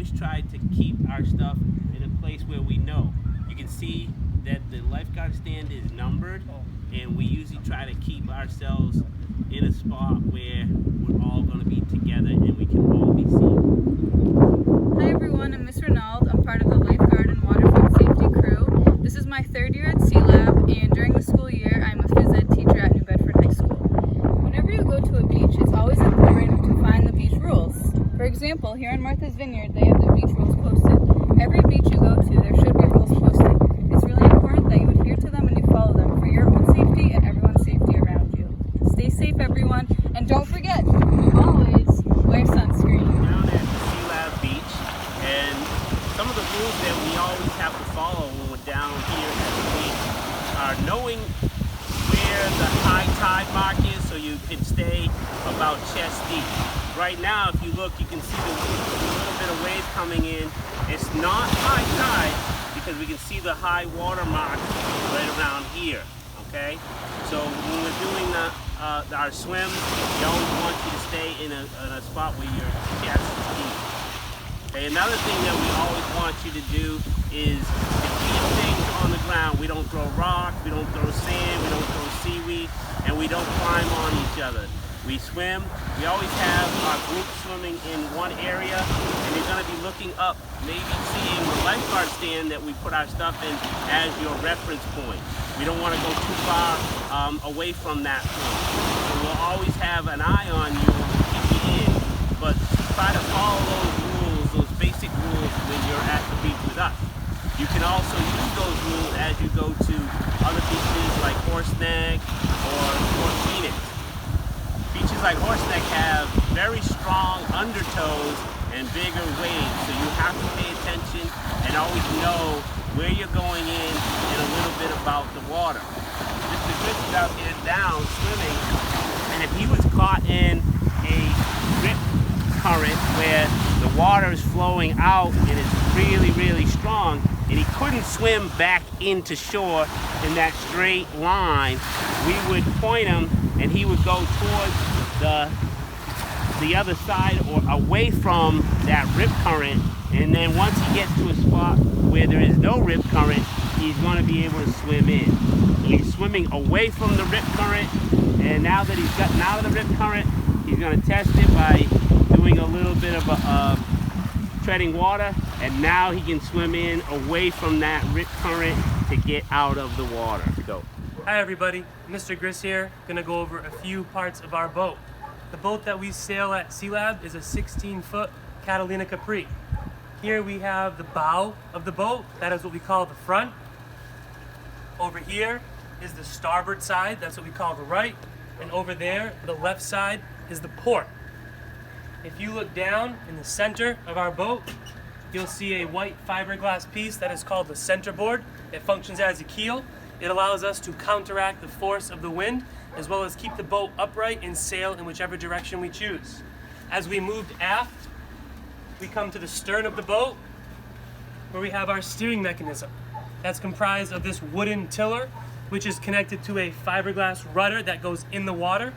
always try to keep our stuff in a place where we know. You can see that the lifeguard stand is numbered, and we usually try to keep ourselves in a spot where we're all going to be together and we can all be seen. Hi everyone, I'm Miss Renaud. I'm part of the lifeguard and waterfowl safety crew. This is my third year at Sea Lab, and during the school year I'm a phys ed teacher at New Bedford High School. Whenever you go to a beach, it's always important to find the beach rules. For example, here in Martha's Vineyard, they have the beach rules posted. Every beach you go to, there should be rules posted. It's really important that you adhere to them and you follow them for your own safety and everyone's safety around you. Stay safe, everyone, and don't forget, always wear sunscreen. Down at Sea Lab Beach, and some of the rules that we always have to follow when we're down here at the beach are knowing where the high tide mark is so you can stay about chest deep. Right now, if you look, you can see the little bit of wave coming in. It's not high tide because we can see the high water mark right around here, okay? So when we're doing our swim, we always want you to stay in a spot where you're chest deep. Okay, another thing that we always want you to do is to keep things on the ground. We don't throw rocks, we don't throw sand, we don't throw seaweed, and we don't climb on each other. We swim. We always have our group swimming in one area, and you're going to be looking up, maybe seeing the lifeguard stand that we put our stuff in as your reference point. We don't want to go too far away from that point. So we'll always have an eye on you and keep you in, but try to follow those rules, those basic rules when you're at the beach with us. You can also use those rules as you go to other beaches like Horseneck or Port Phoenix. Beaches like Horseneck have very strong undertows and bigger waves, so you have to pay attention and always know where you're going in and a little bit about the water. Mr. Chris is out here down swimming, and if he was caught in a rip current where the water is flowing out and it's really, really strong, and he couldn't swim back into shore in that straight line, we would point him and he would go towards the other side or away from that rip current, and then once he gets to a spot where there is no rip current, he's going to be able to swim in. So he's swimming away from the rip current, and now that he's gotten out of the rip current, he's going to test it by doing a little bit of treading water, and now he can swim in away from that rip current to get out of the water. Go. Hi everybody, Mr. Gris here, gonna go over a few parts of our boat. The boat that we sail at Sea Lab is a 16-foot Catalina Capri. Here we have the bow of the boat, that is what we call the front. Over here is the starboard side, that's what we call the right. And over there, the left side, is the port. If you look down in the center of our boat, you'll see a white fiberglass piece that is called the centerboard. It functions as a keel. It allows us to counteract the force of the wind, as well as keep the boat upright and sail in whichever direction we choose. As we moved aft, we come to the stern of the boat, where we have our steering mechanism. That's comprised of this wooden tiller, which is connected to a fiberglass rudder that goes in the water.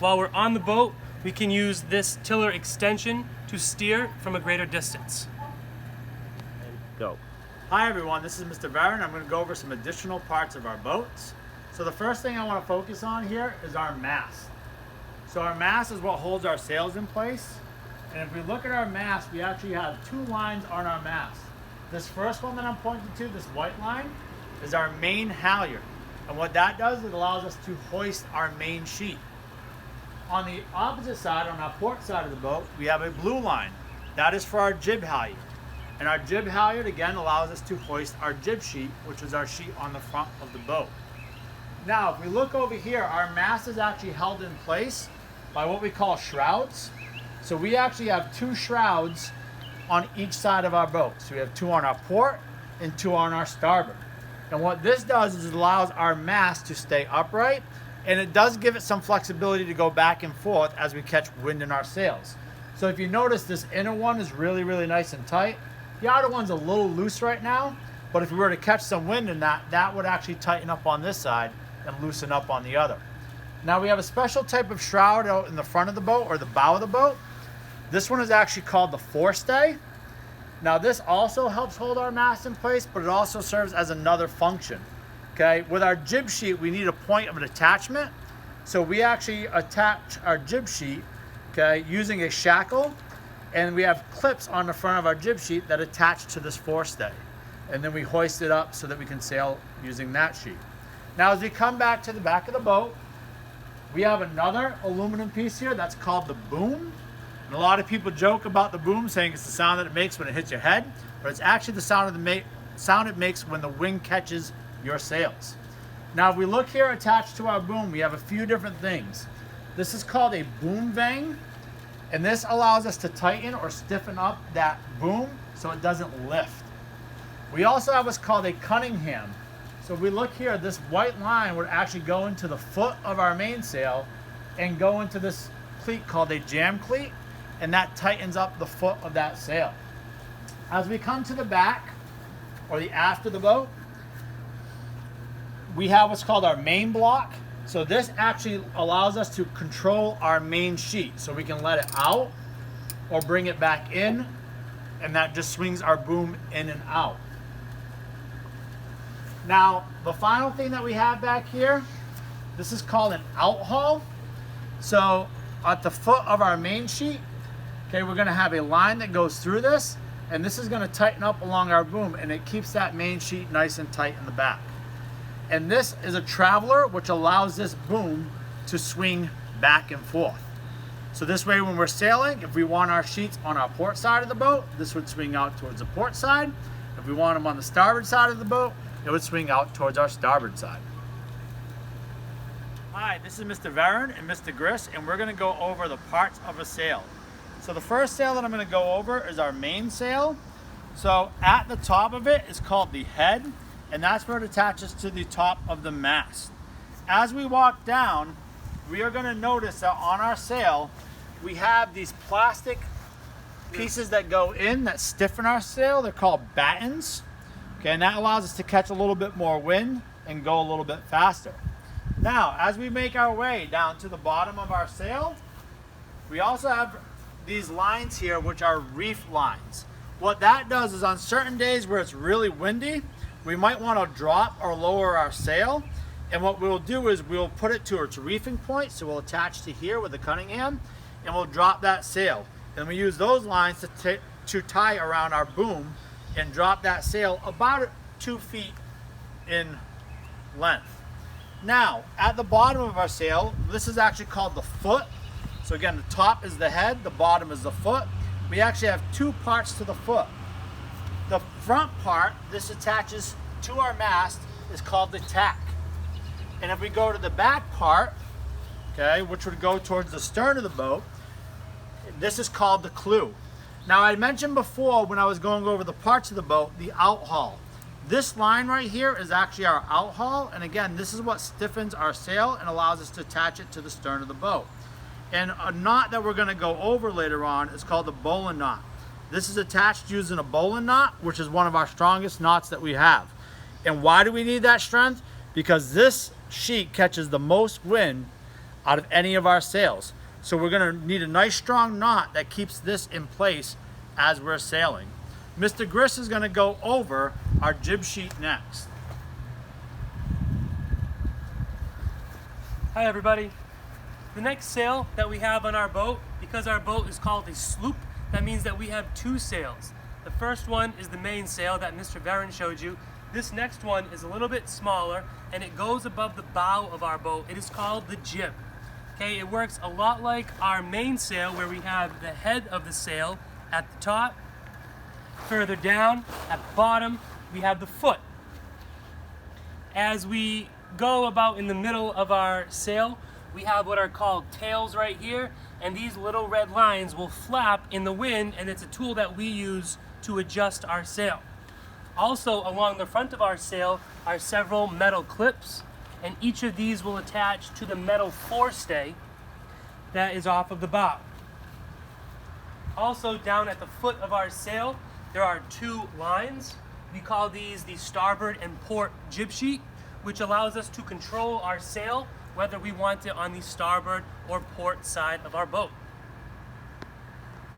While we're on the boat, we can use this tiller extension to steer from a greater distance. And go. Hi everyone, this is Mr. Barron. I'm going to go over some additional parts of our boats. So the first thing I want to focus on here is our mast. So our mast is what holds our sails in place. And if we look at our mast, we actually have two lines on our mast. This first one that I'm pointing to, this white line, is our main halyard. And what that does, it allows us to hoist our main sheet. On the opposite side, on our port side of the boat, we have a blue line. That is for our jib halyard. And our jib halyard, again, allows us to hoist our jib sheet, which is our sheet on the front of the boat. Now, if we look over here, our mast is actually held in place by what we call shrouds. So we actually have two shrouds on each side of our boat. So we have two on our port and two on our starboard. And what this does is it allows our mast to stay upright, and it does give it some flexibility to go back and forth as we catch wind in our sails. So if you notice, this inner one is really, really nice and tight. The outer one's a little loose right now, but if we were to catch some wind in that, that would actually tighten up on this side and loosen up on the other. Now we have a special type of shroud out in the front of the boat, or the bow of the boat. This one is actually called the forestay. Now this also helps hold our mast in place, but it also serves as another function. Okay, with our jib sheet, we need a point of an attachment. So we actually attach our jib sheet, okay, using a shackle, and we have clips on the front of our jib sheet that attach to this forestay. And then we hoist it up so that we can sail using that sheet. Now as we come back to the back of the boat, we have another aluminum piece here that's called the boom. And a lot of people joke about the boom, saying it's the sound that it makes when it hits your head, but it's actually the sound it makes when the wind catches your sails. Now if we look here attached to our boom, we have a few different things. This is called a boom vang, and this allows us to tighten or stiffen up that boom so it doesn't lift. We also have what's called a Cunningham. So if we look here, this white line would actually go into the foot of our mainsail and go into this cleat called a jam cleat, and that tightens up the foot of that sail. As we come to the back or the aft of the boat, we have what's called our main block. So this actually allows us to control our main sheet. So we can let it out or bring it back in, and that just swings our boom in and out. Now, the final thing that we have back here, this is called an outhaul. So at the foot of our main sheet, okay, we're gonna have a line that goes through this, and this is gonna tighten up along our boom, and it keeps that main sheet nice and tight in the back. And this is a traveler, which allows this boom to swing back and forth. So this way, when we're sailing, if we want our sheets on our port side of the boat, this would swing out towards the port side. If we want them on the starboard side of the boat, it would swing out towards our starboard side. Hi, this is Mr. Varon and Mr. Griss, and we're gonna go over the parts of a sail. So the first sail that I'm gonna go over is our mainsail. So at the top of it is called the head, and that's where it attaches to the top of the mast. As we walk down, we are gonna notice that on our sail, we have these plastic pieces that go in that stiffen our sail. They're called battens. Okay, and that allows us to catch a little bit more wind and go a little bit faster. Now, as we make our way down to the bottom of our sail, we also have these lines here, which are reef lines. What that does is on certain days where it's really windy, we might want to drop or lower our sail. And what we'll do is we'll put it to its reefing point. So we'll attach to here with the Cunningham, and we'll drop that sail. And we use those lines to tie around our boom and drop that sail about 2 feet in length. Now, at the bottom of our sail, this is actually called the foot. So again, the top is the head, the bottom is the foot. We actually have two parts to the foot. The front part, this attaches to our mast, is called the tack. And if we go to the back part, okay, which would go towards the stern of the boat, this is called the clew. Now I mentioned before when I was going over the parts of the boat, the outhaul. This line right here is actually our outhaul, and again, this is what stiffens our sail and allows us to attach it to the stern of the boat. And a knot that we're gonna go over later on is called the bowline knot. This is attached using a bowline knot, which is one of our strongest knots that we have. And why do we need that strength? Because this sheet catches the most wind out of any of our sails. So we're gonna need a nice strong knot that keeps this in place as we're sailing. Mr. Griss is gonna go over our jib sheet next. Hi everybody. The next sail that we have on our boat, because our boat is called a sloop, that means that we have two sails. The first one is the main sail that Mr. Varon showed you. This next one is a little bit smaller, and it goes above the bow of our boat. It is called the jib. Okay, it works a lot like our mainsail, where we have the head of the sail at the top. Further down, at the bottom, we have the foot. As we go about in the middle of our sail, we have what are called tails right here, and these little red lines will flap in the wind, and it's a tool that we use to adjust our sail. Also, along the front of our sail are several metal clips, and each of these will attach to the metal forestay that is off of the bow. Also, down at the foot of our sail, there are two lines. We call these the starboard and port jib sheet, which allows us to control our sail, whether we want it on the starboard or port side of our boat.